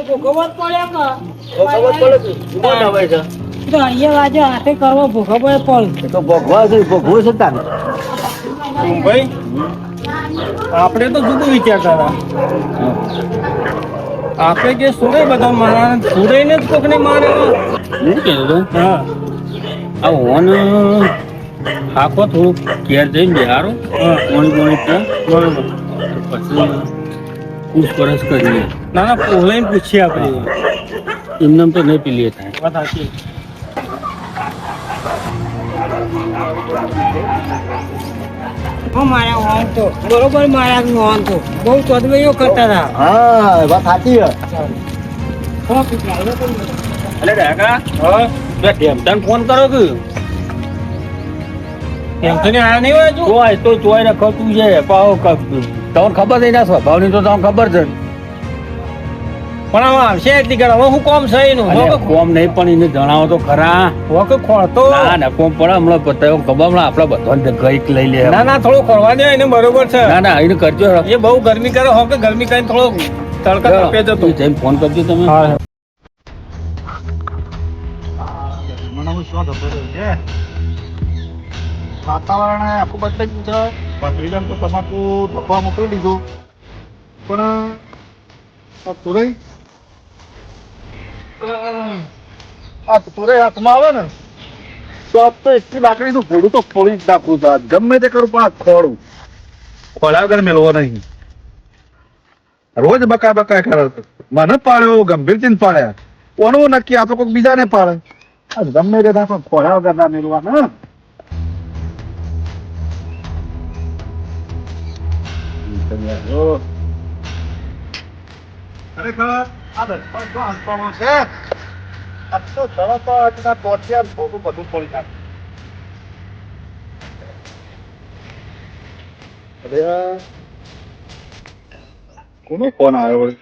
ભોગવવા જ પડે કે તો અહીંયા વાજે હાથે કરવા ભોગવવા પડે તો ભોગવા છે ભોગવું છે તારે ભાઈ આપણે તો જુદું વિચારતા હતા આપણે કે સુરે બધા મારા સુરેને જ કોકને મારે હું કહેતો હા આ ઓન આખો થોડુંક ઘેર જઈને બિહારો કોણી બરોબર પછી પૂછપરછ કરીએ ના ના પોલાઈને પૂછીએ આપણે એમને તો નહીં પીલીએ થાય વાત સાચી મારા વાહન તો બરોબર મારા વાહન તો બહુ ચદવઈઓ કરતા હતા હા વાત સાચી છે એટલે કાકા ટેમ્પન ફોન કરો કે એમ તો આયા નહીં હોય હજુ? ચોય તો ચોય રખો તું છે પાવ તમને ખબર છે એના સ્વભાવની તો તમને ખબર છે પણ હવે આવશે એટલી ઘર હવે હું કોમ છે એનું અલ્યા, કોમ નહીં પણ એને જણાવો તો ખરા વખત ખોળતો ના ના કોમ પડે હમણાં બતાવ્યો ખબર હમણાં આપડા બધાને ગઈક લઈ લે ના ના થોડું ખોરવા દે એને બરોબર છે ના ના એને કરજો એ બહુ ગરમી કરે હો કે ગરમી કરીને થોડો તડકા તપે જતો જઈને ફોન કરજો તમે હા વાતાવરણ આખું બદલાઈ ગયું છે પથરીદાન તો તમાકુ ધોવા મોકલી દીધું પણ તુરઈ આ તુરઈ હાથમાં આવે ને તો આપ તો એટલી લાકડીનું ઘોડું તો ફોડી જ નાખું છે ગમે તે કરું પણ આ ખોડું ખોડા વગર મેળવો નહીં રોજ બકા બકા કરે છે. મને પાડ્યો ગંભીરથી પાડ્યા કોનું નક્કી આ તો કોઈક બીજાને પાડે આ ગમે તે થાય પણ ખોડા વગર ના મેળવાના ખરેખર આ દસમાં જો હંસવાનો છે આ તો તરત આજના ટોટિયા થોડું બધું પડી જાય અરે કોનો ફોન આવ્યો વળી?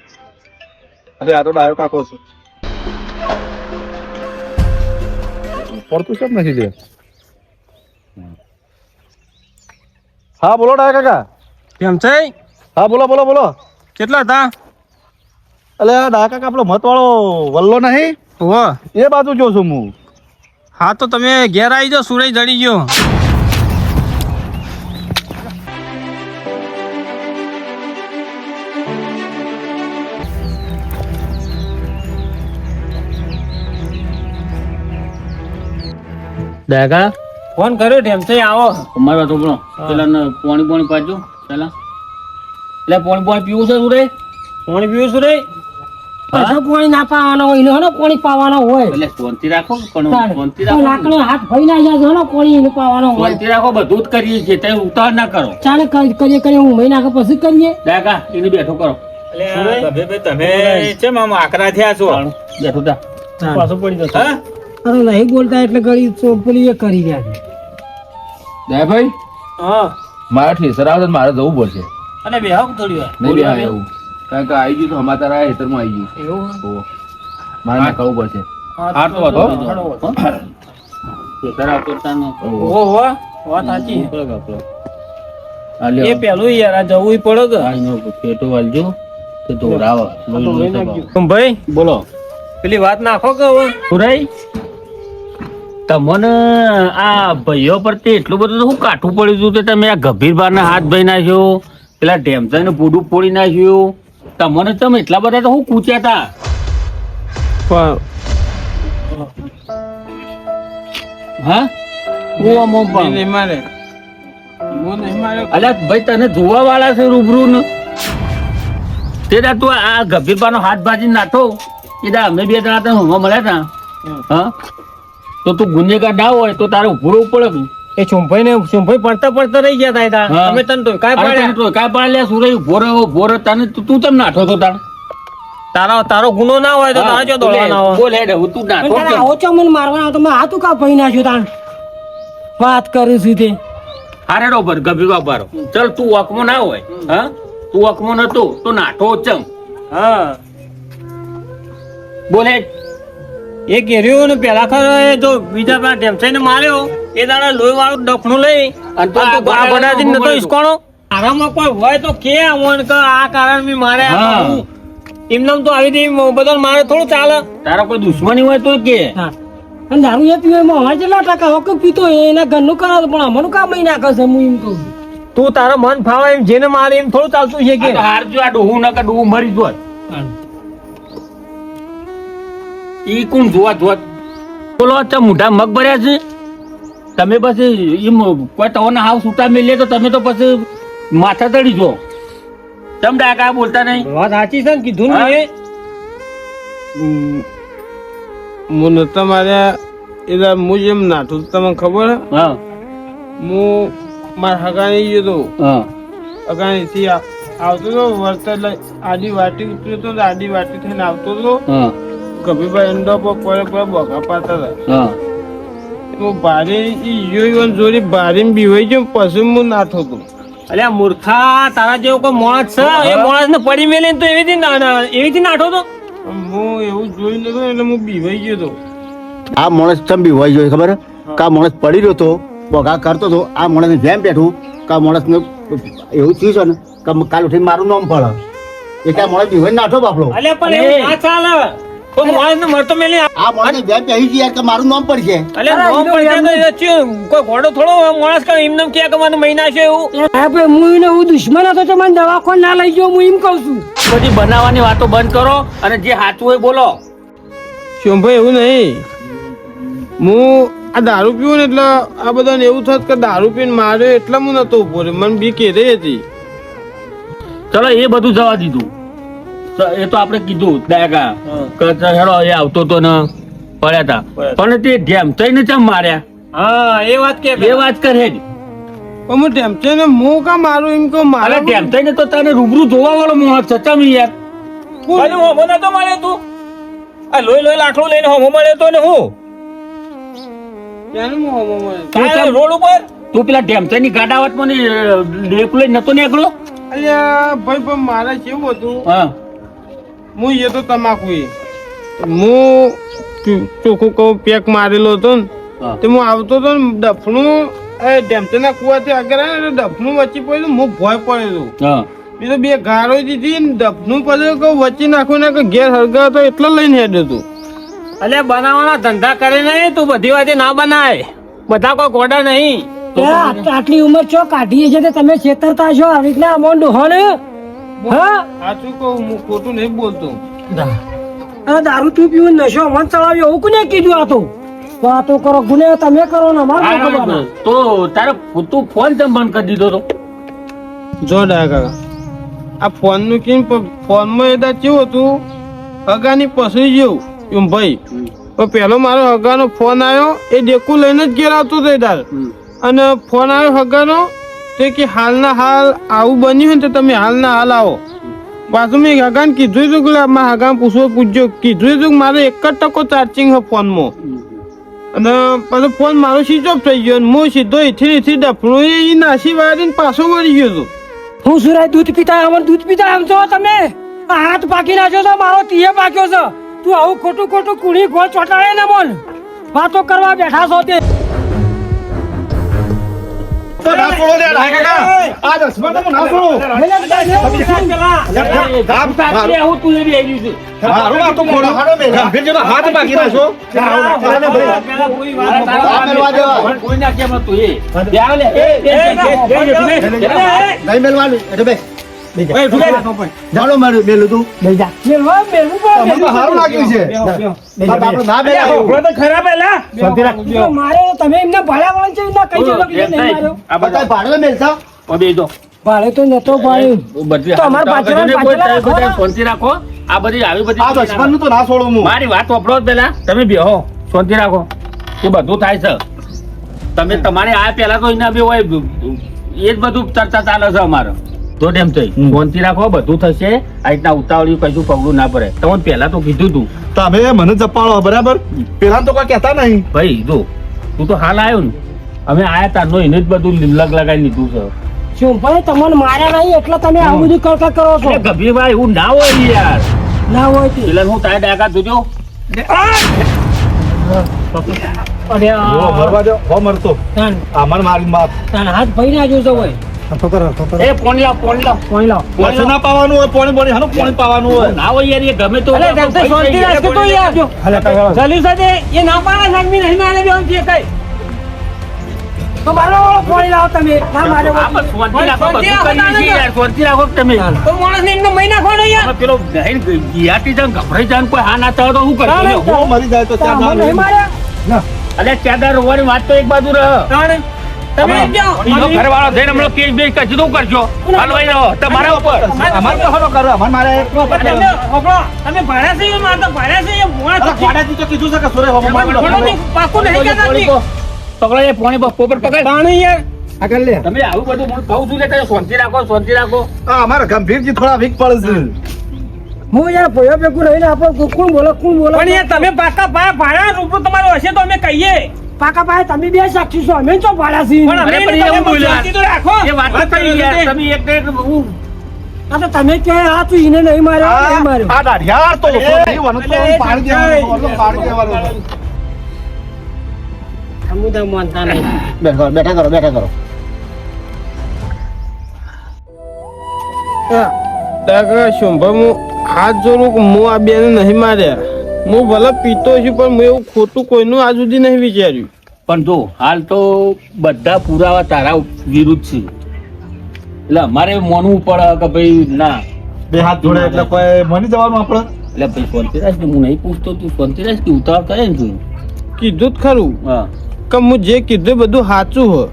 અરે આ તો ડાયો કાકો છે પડતું કેમ નથી લે હા બોલો ડાયા કાકા કેમ છે હા બોલો બોલો બોલો કેટલા હતા અલે આ ડાયા કાકા આપણો મત વાળો વલ્લો નહીં હો એ બાજુ જો છું હું હા તો તમે ઘેર આવી જાઓ સુરજ જડી ગયો દાગા ફોન કર્યો ટેમથી આવો અમારા તો બોલો પેલા પાણી પાજો પેલા એટલે પાણી પીવું છે તું રે પાણી પીવું છું રે પાછો પાણી ના પાવાનો હોય ને પાણી પાવાનો હોય એટલે શાંતિ રાખો પણ શાંતિ તો રાખો લાકડો હાથ ભઈ ના જાય છે ને પાણી એને પાવાનો હોય શાંતિ રાખો બધું જ કરીએ છીએ તે ઉતાવળ ના કરો ચાલે કરીએ હું મહિના કે પછી કરીએ દાગા એને બેઠો કરો તમે કેમ આમ આકરા થયા છો બેઠો તા પાછો પડી જશે હા અરે નહીં બોલતા એટલે ગળી ચોપલી એ કરી ગયા છે દયા ભાઈ હા મારા ઠેસર આવે મારે જવું પડશે અને બેહાવ થોડી વાર નહીં બે એવું કારણ કે આવી ગયું તો અમારા તારા હેતરમાં આવી ગયું એવું મારે નીકળવું પડશે હા તો હેતર આવતો તાનો ઓહો વાત સાચી આ એ લ્યો પેલું યાર આ જવું પડે કે આનો પેટો વાલજો તે ધોરાવ ભાઈ બોલો પેલી વાત નાખો કે હવે સુરાઈ તમને આ ભાઈઓ પ્રત્યે એટલું બધું તો શું કાઠું પડ્યું હતું કે તમે આ ગંભીર બારના હાથ ભાઈ નાખ્યો પેલા ઢેમસાને પૂડું ફોડી નાખ્યું તમને તમે એટલા બધા તો શું કૂચ્યા હતા હા નહીં મારે અલ્યા ભાઈ તને જોવા વાળા છે રૂબરૂ ને તે દા તું આ ગંભીર બાનો હાથ ભાજી નાખો એ દા અમે બે જણા તને હોમાં મળ્યા હતા હા તો તું ગુનેગાર ના હોય તો તારે ઉભું રહેવું પડે ને. એ ચુંભાઈ પડતા રહી ગયા હતા હા. તમે તને તો કાંઈ અરે પાડ્યા? તને તો કાંઈ પાડ્યા સુરઈ ઉભો રહ્યો તને તું કેમ નાઠો તો તાણ તારો ગુનો ના હોય તો તારા જો દોડવાના હોય બોલ હેડ હું તું નાઠો તારે કેમ? આવો છો મને મારવાનો તો મેં હાથ કા ભઈ નાખ્યો તાણ વાત કરું છું તે હારેડો પર ગભી બાપારો ચલ તું વકમો ના હોય હા તું વકમો નતો તો નાઠો ચમ હા બોલ હેડ એ ઘેર્યું ને પેલા ખરો એ જો બીજા પેલા ઢેમસાઈને માર્યો એ દાડા લોહી વાળું ડફણું લઈ અને તું આ તો બનાથી નતો બોલાયો. ઈસકોણો આરામમાં કોઈ હોય તો કે આવું કે આ કારણ મી મારે હા. એમને તો આવી રીતે બધા મારે થોડું ચાલે. તારા કોઈ દુશ્મની હોય તો કે હા અને દારૂ એ પીવે એમાં અમારે કેટલા ટકા હક પીતો હોય એના ઘરનું કરાવે પણ અમારું કામ અહીં નાખે છે હું એમ કહું છું. તું તારા મન ફાવે એમ જેને મારે એમ થોડું ચાલતું છે કે હારજો આ ડોહું ના કે ડોહું મરી જોત ઈ કોણ જોવા જોત બોલો તો મોઢા મગ ભર્યા છે તમે પછી એમ કોઈ તવના હાવ છૂટા મેલે તો તમે તો પછી માથા ચડી જો તમ ડાકા બોલતા નહીં વાત સાચી છે ને કીધું ને હા. મેં. હું નતા માર્યા એટલે હું જેમ નાઠું તમને ખબર હે? હા હું મારા હગાની ગયો તો હા હગાનીથી આવતો હતો વળતર લઈ આડી વાટી ઉતર્યો હતો ને આડી વાટી થઈને આવતો હતો હા કભીભાઈ અંડો પર પડે પડે બોગા પાતા હતા હા હું ભારે જોડી ભારે બીવાઈ ગયો પછી હું નાઠો હતો અલ્યા મૂર્ખા તારા જેવો કોઈ માણસ છે એ માણસ ને પડી મેલે તો એવી રીતે નાઠો તો હું એવું જોઈ નતો એટલે હું બીવાઈ ગયો હતો આ માણસ ચંબી હોય જોઈએ ખબર કા માણસ પડી રહ્યો તો બોગા કરતો તો આ માણસ જેમ બેઠું કા માણસ ને એવું થયું છે ને કે કાલ ઉઠીને મારું નામ પડે એટલે માણસ બીવાઈ નાઠો બાપડો અલ્યા પણ એવું ના ચાલે કોઈ માણસ ને મરતો મેલે આ માણસ જેમ પહેરી છે યાર કે મારું નામ પડશે અલ્યા નોમ પડી જાય તો એ કોઈ ઘોડો થોડો માણસ કે એમને કે કે મને મહિના છે એવું હા ભાઈ હું એને હું દુશ્મન હતો તો મને દવાખાને ના લઈ ગયો હું એમ કહું છું. બધી બનાવવાની વાતો બંધ કરો અને જે સાચું હોય બોલો શોભાઈ એવું નહીં હું આ દારૂ પીવું ને એટલે આ બધાને એવું થત કે દારૂ પીને માર્યો એટલે હું નતો ઉભો રહ્યો મને બી કેરી હતી ચલો એ બધું જવા દીધું એ તો આપણે કીધું ડાયકા કે હેડો એ આવતો તો ને પડ્યા તા પણ તે જેમ થઈને ચમ માર્યા હા એ વાત કે એ વાત કરે જ પણ હું ટેમ્પચર ને હું કા મારું એમ કહું અરે મારે જેમ થઈને તો તને રૂબરૂ જોવા વાળો મોહ છે ચમ યાર અરે હોમો નતો મળે તું આ લોહી લાકડું લઈને હોમો મળે તો ને હું ત્યારે હું હમો મળે. કાંઈ રોડ ઉપર તું પેલા ઢેમચાની ગાડાવત મને ડેકુ લઈને નતો નીકળ્યો અલ્યા ભાઈ પણ મારે કેવું હતું હા હું એ તો તમાકુ એ હું ચોખ્ખું કહું પેક મારેલો હતો ને હા. તે હું આવતો હતો ને ડફણું એ ટેમ્પચરના કુવાથી આગળ આવે ને એટલે ડફણું વચ્ચે પડ્યું હું ભય પડ્યો હતો હા બીજો બે ગારો દીધી ને ડફનું પછી કહું વચ્ચે નાખું ને કે ઘેર હળગા હતો એટલે લઈને હેડ્યો હતું અલ્યા બનાવવાના ધંધા કરે નહીં તું બધી વાતે ના બનાય બધા કોઈ ગોડા નહીં એ આટલી ઉંમર છો કાઢીએ છે તે તમે છેતરતા છો આવી રીતના અમોન ડોહો ને હા સાચું કહું હું ખોટું નહીં બોલતો આ દારૂ તું પીવું નશો મન ચલાવ્યો એવું કોને કીધું આ તો વાતો કરો ગુને તમે કરો ને અમારે શું ખબર ના? તો તારે તું ફોન ચમ બંધ કરી દીધો તો જો ડાકા આ ફોનનું કેમ ફોનમાં એ દા કેવું હતું હગાની પસરી જેવું એમ ભાઈ તો પેલો મારો હગાનો ફોન આવ્યો એ ડેકુ લઈને જ ઘેર આવતો હતો એ દાર અને ફોન આવ્યો હગાનો તે કે હાલના હાલ આવું બન્યું હોય ને તો તમે હાલના હાલ આવો પાછું મેં હગાને કીધું હતું કે મારા હગાને પૂછજો કીધું હતું કે મારો 1% ચાર્જિંગ છે ફોનમાં અને પાછો ફોન મારો સ્વિચ ઓફ થઈ ગયો અને હું સીધો એથી ડફણું એ નાસી વાળીને પાછો વળી ગયો હતો હું સુરાય દૂધ પીતા અમારે દૂધ પીતા એમ છો તમે આ હાથ પાકી નાખ્યો તો મારો તીએ પાક્યો છે તું આવું ખોટું ખોટું કુણી ગોળ ચોટાડે ને બોલ વાતો કરવા બેઠા છો તે આવું તું એવી આવી છે કોઈ ના કેમ હતું એ ત્યાં લે જાણો મારું મેલું તું લઈ જા મેલવા મેલવું પડે સારું લાગ્યું છે ના બે ખરાબ એલા તો મારે તમે એમને ભાડા વાળા છે એમના કઈ જગ્યા કીધું નહીં માર્યો આ બધા ભાડે મેલતા બે જો ભાડે તો નતો ભાડ્યું બધી તો અમારા પાછળ બધા શાંતિ રાખો આ બધી આવી બધી આ દુશ્મનનું તો ના છોડું હું મારી વાત વાપરો પેલા તમે બેહો શાંતિ રાખો એ બધું થાય છે તમે તમારે આ પેલા તો એના બે હોય એ જ બધું ચર્ચા ચાલે છે અમારે તો તેમ થઈ શાંતિ રાખો બધું થશે આ રીતના ઉતાવળી કશું પગલું ના પડે તમને પેલા તો કીધું તું તમે મને જપાડો બરાબર પેલા તો કોઈ કહેતા નહીં ભાઈ જો તું તો હાલ આવ્યો ને અમે આયા તારનો એને જ બધું લગ લગાવી લીધું છે શું ભાઈ તમને માર્યા નહીં એટલે તમે આવું બધું કરતા કરો છો એટલે ગભીરભાઈ એવું ના હોય યાર ના હોય તે પેલા હું તારે ડાકા જોજો મરવા દો હો મરતો તાન અમાર મારી માત તાન હાથ ભાઈ ના જોતો હોય એ પોણી લાવ પોણી લાવ પાછું ના પાવાનું હોય પોણી બોણી હાનું પોણી પાવાનું હોય ના હોય યાર એ ગમે તો અલે જમશે શાંતિ રાખજો તો યાર જલ્દી સાથે એ ના પાડે નાગમી નહીં મારે બે આમ છે કઈ તો મારો પોણી લાવો તમે ના મારે આપણે શાંતિ રાખો, બધું કરીએ છીએ યાર, શાંતિ રાખો તમે. તો માણસ ને એમનો મહિના ખોડો યાર હવે પેલો બહેન ગિયાટી જાન ગભરાઈ જાન કોઈ હા ના ચાલે તો શું કરશો? હું મરી જાય તો ત્યાં ના નહીં માર્યા અલે ચાદર રોવાની વાત તો એક બાજુ રહે. તાણે તમે એમ જાઓ એનો ઘરવાળો થઈને હમણાં કેસ બેસ કરશે તો શું કરશો? હલવાઈ રહો તમારા ઉપર. અમારે તો હલો કરો અમારે મારે તમે હોભળો, તમે ભાડ્યા છે એ મારતા ભાડ્યા છે એ ભોળા છે. પાડાથી તો કીધું છે કે સોરે હોમો ભોળાથી પાકું નહીં કહેતા નથી. પકડો એ પોણી પોપટ પકડ. તાણે યાર આગળ લે તમે આવું બધું હું કહું છું કે તમે શાંતિ રાખો, શાંતિ રાખો. અમારે ગંભીરજી થોડા વીક પડે હું યાર ભયો ભેગું રહીને આપણે કોણ બોલો પણ યાર તમે પાકા ભાડા રૂપિયો તમારો હશે તો અમે કહીએ પાકા પાસે તમે બે સાક્ષી છો અમે તો ભાડા છીએ પણ અમે અરે પણ તમે એવું બોલ્યા. શાંતિ તો રાખો એ વાત તો કરી યાર, તમે એક હું આ તો તમે કહે આ તું એને નહીં માર્યો નહીં માર્યો આ દાઢિયા તો જીવવાનું તો પાડી દેવાનું પાડી દેવાનું સમુદાય માનતા નહીં બેઠા કરો દાદા શંભા હું હાથ જોડું કે હું આ બેને નહીં માર્યા. હું ભલે પીતો છું પણ હું એવું ખોટું કોઈનું આજ સુધી નહીં વિચાર્યું. પણ જો હાલ તો બધા પુરાવા તારા વિરુદ્ધ છે, એટલે અમારે માનવું પડે કે ભાઈ ના. બે હાથ જોડે એટલે કોઈ મની જવાનું આપણે એટલે ભાઈ શાંતિ રાખ, હું નહીં પૂછતો તું શાંતિ રાખ, તું ઉતાવળ કરે ને તું. કીધું જ ખરું હા કે હું જે કીધું બધું સાચું હોય.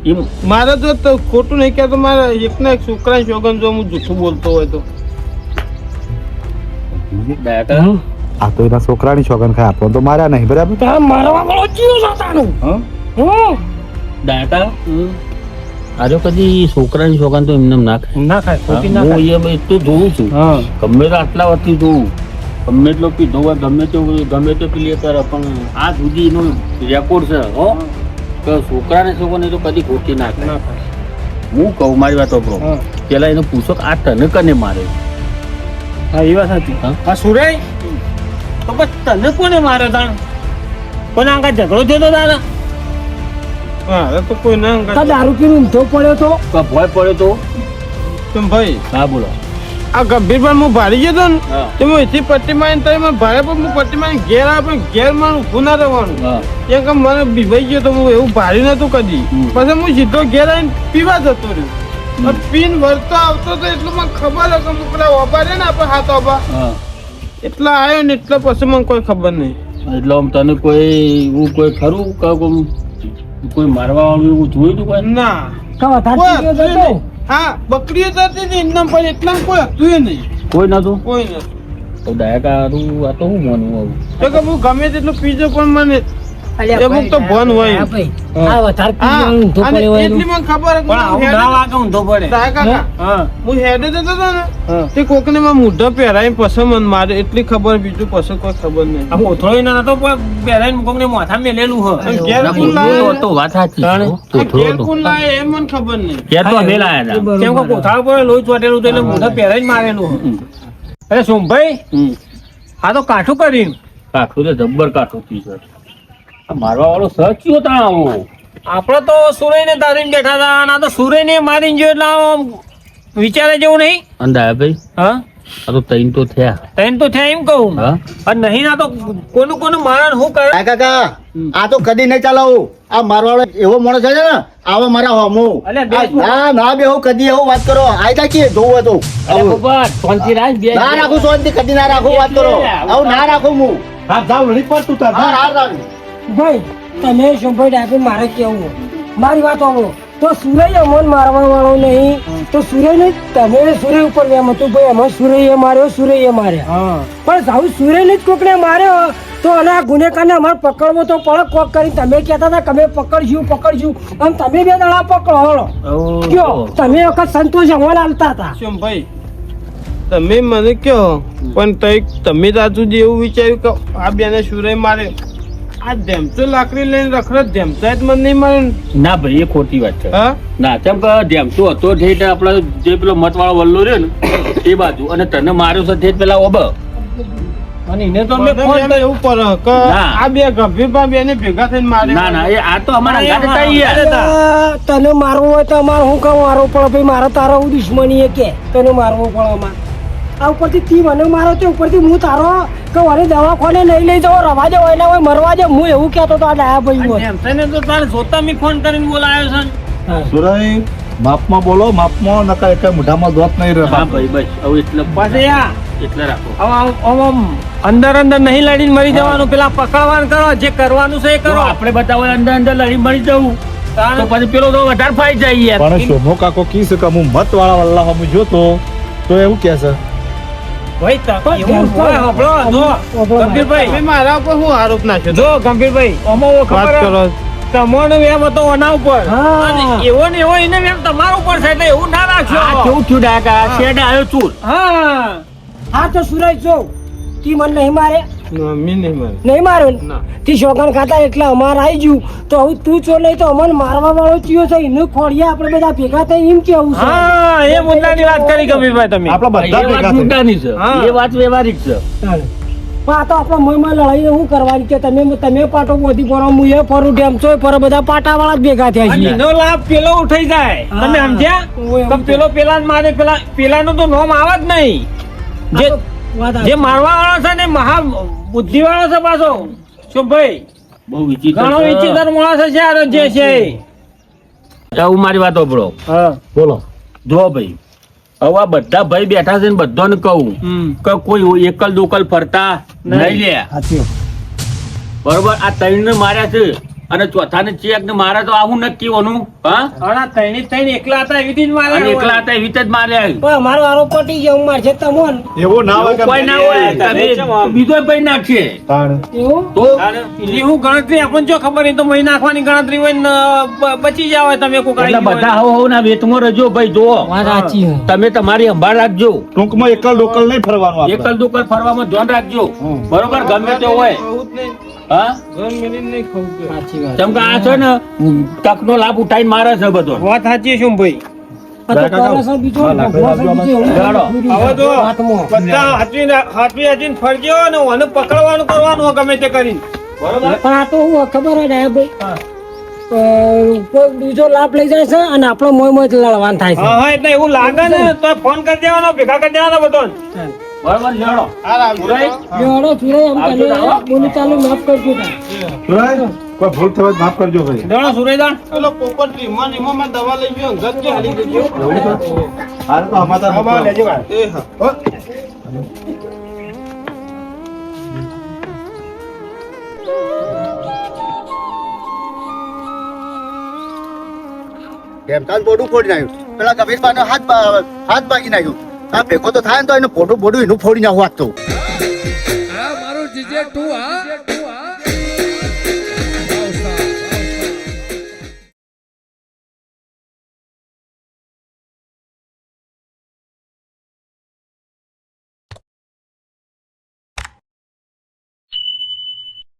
એમ મારે તો ખોટું નહીં કહેતો, મારા એકના એક છોકરા શોગન જો હું જૂઠું બોલતો હોય તો ડાયરેક્ટર આ તો એના છોકરાની છોકન ખાય આપણને તો માર્યા નહીં બરાબર તારા મારવા વાળો જીવ સાતાનું હું ડાયરેક્ટર આજો કદી છોકરાની છોકરા તો એમને ના ખાય. ના ખાય ખોટી ના હું એ એટલું જોઉં છું, હા ગમે તો આટલા વખતથી જોઉં, ગમે એટલો પીધો હોય ગમે તે પેલી કરે, પણ આ સુધી એનો રેકોર્ડ છે હો કે છોકરાને છોકરાને તો કદી ખોટી ના ખાય. હું કહું મારી વાત વાપરો, હા. પેલા એને પૂછો કે આ તને કને મારે? હા એ વાત હતી હા? આ સુરે તો બસ તને કોને માર્યો તાણ કોને આગળ ઝઘડો થયો તો તારા હા તો કોઈ ના તા દારૂ પીને ઊંધો પડ્યો તો કે ભય પડ્યો તો? કેમ ભાઈ હા બોલો. આ ગંભીર પણ હું ભાડી ગયો ને હા તો હું એથી પટ્ટી મારીને તો એમાં ભાડે પણ હું પટ્ટી મારીને ઘેર આવે પણ ઘેર માં ઊભું ના રહેવાનું. હા કેમ કે મને બીવાઈ ગયો તો હું એવું ભાડ્યું નતું કદી. હમ. પછી હું સીધો ઘેર આવીને પીવા જતો રહ્યો. પણ પીન વળતો આવતો તો એટલું મને ખબર હતી કે હું પેલા ઓબા રે ને આપણે હાથ ઓબા હા એટલા આવ્યો ને એટલે પછી મને કોઈ ખબર નહીં. એટલે આમ તને કોઈ એવું કોઈ ખરું કે કોઈ મારવા વાળું એવું જોયું તું કોઈ? ના કા વધારે કોઈ પીધો હતું તો નહીં. હા બકરીઓ જતી હતી એમના પર એટલા કોઈ હતું નહીં. કોઈ નતું? કોઈ નથી. તો ડાયકારું આ તો હું માનું આવું. તો કે હું ગમે તેટલું પીજો પણ મને અલ્યા અમુક તો ભણ હોય. હા ભાઈ આ વધારે હા પીધો ઊંધો અને પડ્યો હોય એટલી મને ખબર પણ આવું ના વાગે ઊંધો પડે કાકા હા હું હેડે જતો હતો ને હા તે કોકને માં મૂઢા પહેરાઈ પછી મને મારે એટલી ખબર, બીજું પછી કોઈ ખબર નહીં. આ કોથળો ના નતો પહેરાઈને કોકને માથા મેલેલું હ અને ઘેર ના, કોણ બોલવું લાવે? તો વાત સાચી છે, હો. આ તો ઘેર થોડો કોણ લાવે એ મને ખબર નહીં. ઘેર તો અમે લાયા હતા. કેમ કે કોથળા પર લોહી ચોટેલું તો એટલે મોઢા પહેરાઈને મારેલું હમ. અરે સોમભાઈ હમ. આ તો કાઠું કર્યું કાઠું તો જબ્બર કાઠું પી છે. આ મારવા વાળો સચ્યો તા આવો. આપડે તો સુરઈ ને તારીને બેઠા હતા અને આ તો સુરઈ ને મારીને જો એટલે આમ વિચારે જેવું નહીં અને દાયાભાઈ હા આ તો તૈન તો થયા. તૈન તો થયા એમ કહું હા અને નહીં ના તો કોનું મારણ હું કરે કાકા આ તો કદી નહીં ચલાવું. આ મારવાડો એવો માણસ છે ને આવો મારા હોમો. અલ્યા બેસ તું. ના ના બે હું કદી એવું વાત કરો આયતા કે જોવું હતું અરે બાબા, શાંતિ રાખ, બે ના રાખું શાંતિ કદી ના રાખું વાત કરો આવું ના રાખું હું. હા જાવ લડી પર તું તાર હા હા રાખું. ભાઈ તમે શંભર ડાબે મારે કેવું મારી વાત સાંભળો તો સુરય અમન મારવા વાળો નહીં તો સુરય ને તમે સુરય ઉપર એમ હતું ભાઈ અમારે સુરય માર્યો સુરય માર્યા હા પણ સાવ સુરય ને જ કોકને માર્યો તો આના ગુનેગારને અમારે પકડવો તો પડે કોક કરી તમે કહેતા હતા કે અમે પકડશું આમ તમે બે દડા પકડો હળો કયો તમે વખત સંતોષ અમલ આલતા હતા શું ભાઈ તમે મને કહો પણ તમે તાજુ એવું વિચાર્યું કે આ બેને સુરે મારે? આ ધેમચો લાકડી લઈને રખડત ધેમચા જ મને નહીં મારે ને. ના ભાઈ એ ખોટી વાત છે. હા ના કેમ કે ધ્યામતો હતો ઠેઠ આપડે જે પેલો મતવાળો વલ્લો રહ્યો ને એ બાજુ, અને તને માર્યો છે ઠેઠ પેલા ઓબ. અને એને તો અમે ફોન મને કર્યો એવું પડે કે ના. આ બે ગંભીરભાઈ બેને ભેગા થઈને મારે ના ના એ આ તો અમારા અંગાતે તઈ યાર. તને મારવું હોય તો અમારે હું કહું મારવો પડે ભાઈ મારે તારો હું દુશ્મની એ કે તને મારવો પડે અમારે આ ઉપરથી તી મને મારો તો ઉપરથી હું તારો કે વળી દવાખાને નહીં લઈ જાઓ રવા દે હોય હોય મરવા દે હું એવું કહેતો તો આ ડાયા ભાઈ હોય. ઢેમસાઈને તો તારે જોતા મેં ફોન કરીને બોલાયો છે ને. સુરાઈ માપમાં બોલો માપમાં નકા એક મોઢામાં દોત નહીં રહે હા ભાઈ બસ હવે એટલે પછી આ એટલે રાખો. આમ અંદર અંદર નહીં લડીને મરી જવાનું પેલા પકડવાનું કરો જે કરવાનું છે એ જો કરો આપણે બતાવો અંદર અંદર લડી મળી જવું તો પછી પેલો તો વધારે ફાઈ જાય યાર. પણ શોભો કાકો કી છે કે હું મત વાળા વલ્લા હું જોતો તો એવું કે છે ભાઈ એવું હોય હંભળો જો ગંભીરભાઈ તમે મારા ઉપર શું આરોપ નાખ્યો જો ગંભીરભાઈ આમાં વાત ખબર કરો તમારો વેમ હતો ઓના ઉપર હા. અને એવો ને એવો એને વેમ તમારા ઉપર છે એટલે એવું ના આ રાખશો કેવું થયું ડાકા શેડ આવ્યો ચૂર. હા હા તો સુરજ જો તી મને નહીં મારે ના, મેં નહીં મારે નહીં માર્યો ને? ના. તી શોગન ખાતા એટલે અમારે આવી ગયું તો હવે તું ચો લઈ તો અમને મારવા વાળો ચિયો છે એને ખોડીએ આપણે બધા ભેગા થઈ એમ કેવું છે હા એ મુદ્દાની વાત કરી ગંભીરભાઈ તમે આપણા બધા એ વાત ભેગા થઈ. મુદ્દાની છે હા. એ વાત વ્યવહારિક છે. ચાલે. પણ આ તો આપણા મોયમાં લડાઈને શું કરવાની કે તમે પાટો બોધી પડો હું એ ફરું ડેમચો ફરો બધા પાટા વાળા જ ભેગા થયા અને છે એનો લાભ પેલો ઉઠાઈ જાય તમે હા. સમજ્યા ઓય, તો પેલો પેલા મારે પેલાનું તો નોમ આવે જ નહીં જે જે મારવા વાળો છે ને મહા બુદ્ધિ વાળો છે પાછો શું ભાઈ બહુ વિચિત્ર ઘણો છે. વિચિત્ર માણસ છે આ જે છે હું મારી વાત સાંભળો. હા બોલો જો ભાઈ હવે આ બધા ભાઈ બેઠા છે ને બધાને કહું કે કોઈ એકલ દોકલ ફરતા નહીં લે સાચી બરોબર. આ ત્રણ માર્યા છે અને ચોથા ને ચેક ને માર્યા તો આવું નક્કી હોનું હા હમણાં ત્રણે એકલા હતા એવી રીતે જ મારે અને એકલા હતા એવી રીતે જ માર્યા. પણ અમારો આરો પટી ગયો મારશે તમોન એવું ના હોય કે કોઈ ના હોય તમે બીજો ભાઈ નાખશે તાણ. એવું તો એની હું ગણતરી આપણને જો ખબર નહીં તો મહી નાખવાની ગણતરી હોય ને બચી જાવ તમે કોઈ એટલે બધા હવ ના વેતમાં રહેજો ભાઈ જુઓ વાત સાચી છે. તમે તમારી સંભાળ રાખજો. ટૂંકમાં એકલ ડોકલ નહીં ફરવાનું આપણે. એકલ દુકલ ફરવામાં ધ્યાન રાખજો બરોબર ગમે તે હોય આવું જ નહીં હા ઘર મેલીને નહીં ખાવું કે સાચી વાત કેમ કે આ છે ને તકનો લાભ ઉઠાઈને મારે છે બધો. વાત સાચી શું ભાઈ આ તો કોલેસર બીજો ભગવાન બીજો એવું ચાલો. હવે તો વાતમાં. બધા હાથવી ફરજો અને ઓને પકડવાનું કરવાનું ગમે તે કરીને બરોબર પણ આ તો હું ખબર જ આ ભાઈ કોઈ બીજો લાભ લઈ જાય છે અને આપણો મોય જ લડવાનું થાય છે હા હા એટલે એવું લાગે ને તો ફોન કરી દેવાનો ભેગા કરી દેવાનો બધો બરોબર લેડો. આ રાખજો. સુરાઈ? લેવડો ચૂરે એમ તને બોલી ચાલુ માફ કરજો તાર. સુરાઈ, કોઈ ભૂલ થવા માફ કરજો ભાઈ. દેવાનો સુરેદાન પેલો પોપટ રીમાં માં દવા લઈ ગયો અંગત કે હાલી દેજો હાલ તો અમારા આમાં લેજે ભાઈ. એ હા હેમતાજ બોડું ફોડી નાખ્યું પેલા કબીરબાનો હાથ ભાગી નાખ્યો આ ભેગો તો થાય ને તો એનું બોડું એનું ફોડી નાખવું આજ તો આ મારું જીજે 2 હા